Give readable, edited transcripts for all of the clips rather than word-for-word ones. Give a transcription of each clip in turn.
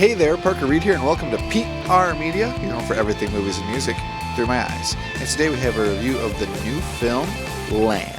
Hey there, Parker Reed here, and welcome to PR Media, for everything movies and music through my eyes. And today we have a review of the new film, Land.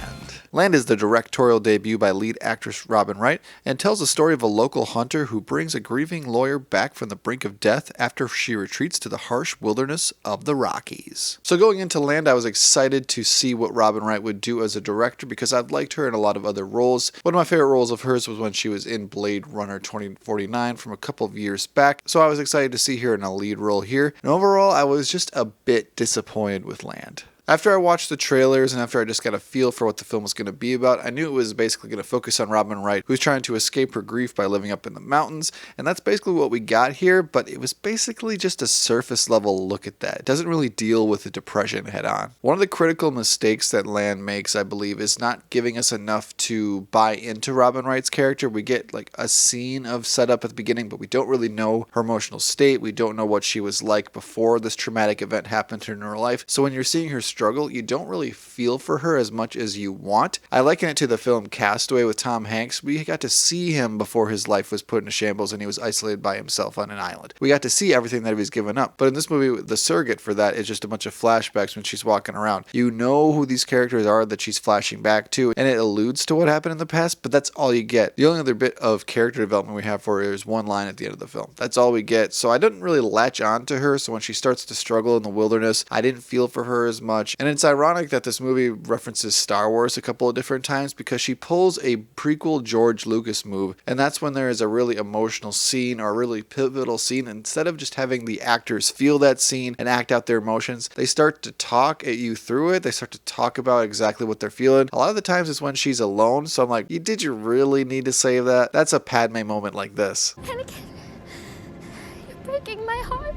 Land is the directorial debut by lead actress Rob Wright and tells the story of a local hunter who brings a grieving lawyer back from the brink of death after she retreats to the harsh wilderness of the Rockies. So going into Land, I was excited to see what Rob Wright would do as a director because I've liked her in a lot of other roles. One of my favorite roles of hers was when she was in Blade Runner 2049 from a couple of years back, so I was excited to see her in a lead role here. And overall, I was just a bit disappointed with Land. After I watched the trailers and after I just got a feel for what the film was going to be about, I knew it was basically going to focus on Robin Wright, who's trying to escape her grief by living up in the mountains, and that's basically what we got here, but it was basically just a surface level look at that. It doesn't really deal with the depression head on. One of the critical mistakes that Land makes, I believe, is not giving us enough to buy into Robin Wright's character. We get like a scene of setup at the beginning, but we don't really know her emotional state. We don't know what she was like before this traumatic event happened to her in her life. So when you're seeing her struggle, you don't really feel for her as much as you want. I liken it to the film Castaway with Tom Hanks. We got to see him before his life was put into shambles and he was isolated by himself on an island. We got to see everything that he was given up. But in this movie, the surrogate for that is just a bunch of flashbacks when she's walking around. You know who these characters are that she's flashing back to, and it alludes to what happened in the past, but that's all you get. The only other bit of character development we have for her is one line at the end of the film. That's all we get. So I didn't really latch on to her, so when she starts to struggle in the wilderness, I didn't feel for her as much. And it's ironic that this movie references Star Wars a couple of different times because she pulls a prequel George Lucas move, and that's when there is a really emotional scene or a really pivotal scene. Instead of just having the actors feel that scene and act out their emotions, they start to talk at you through it. They start to talk about exactly what they're feeling. A lot of the times it's when she's alone, so I'm like, did you really need to say that? That's a Padme moment like this. Anakin, you're breaking my heart.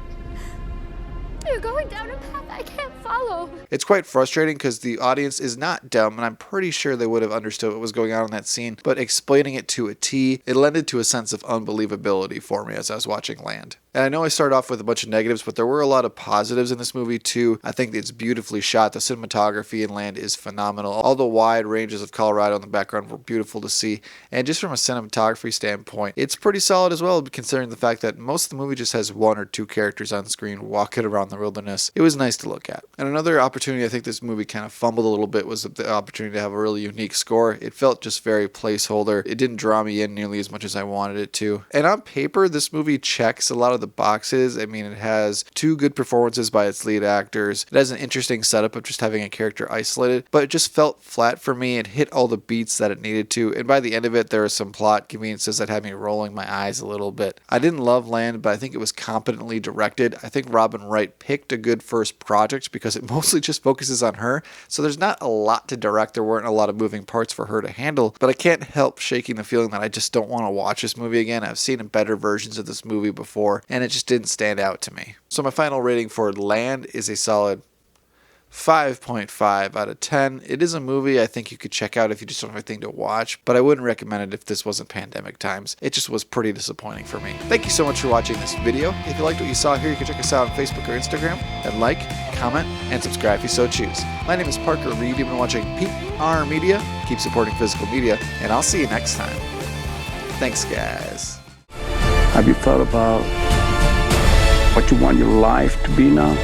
You're going down a path I can't follow. It's quite frustrating because the audience is not dumb, and I'm pretty sure they would have understood what was going on in that scene, but explaining it to a T, it lended to a sense of unbelievability for me as I was watching Land. And I know I started off with a bunch of negatives, but there were a lot of positives in this movie too. I think it's beautifully shot. The cinematography in Land is phenomenal. All the wide ranges of Colorado in the background were beautiful to see. And just from a cinematography standpoint, it's pretty solid as well, considering the fact that most of the movie just has one or two characters on screen walking around the wilderness. It was nice to look at. And another opportunity I think this movie kind of fumbled a little bit was the opportunity to have a really unique score. It felt just very placeholder. It didn't draw me in nearly as much as I wanted it to. And on paper, this movie checks a lot of the boxes. I mean, it has two good performances by its lead actors. It has an interesting setup of just having a character isolated, but it just felt flat for me. It hit all the beats that it needed to, and by the end of it, there are some plot conveniences that had me rolling my eyes a little bit. I didn't love Land, but I think it was competently directed. I think Robin Wright picked a good first project because it mostly just focuses on her, so there's not a lot to direct. There weren't a lot of moving parts for her to handle, but I can't help shaking the feeling that I just don't want to watch this movie again. I've seen better versions of this movie before, and it just didn't stand out to me. So my final rating for Land is a solid 5.5 out of 10. It is a movie I think you could check out if you just don't have anything to watch, but I wouldn't recommend it if this wasn't pandemic times. It just was pretty disappointing for me. Thank you so much for watching this video. If you liked what you saw here, you can check us out on Facebook or Instagram, and like, comment, and subscribe if you so choose. My name is Parker Reed. You've been watching PR Media. Keep supporting physical media, and I'll see you next time. Thanks, guys. Have you thought about what you want your life to be now?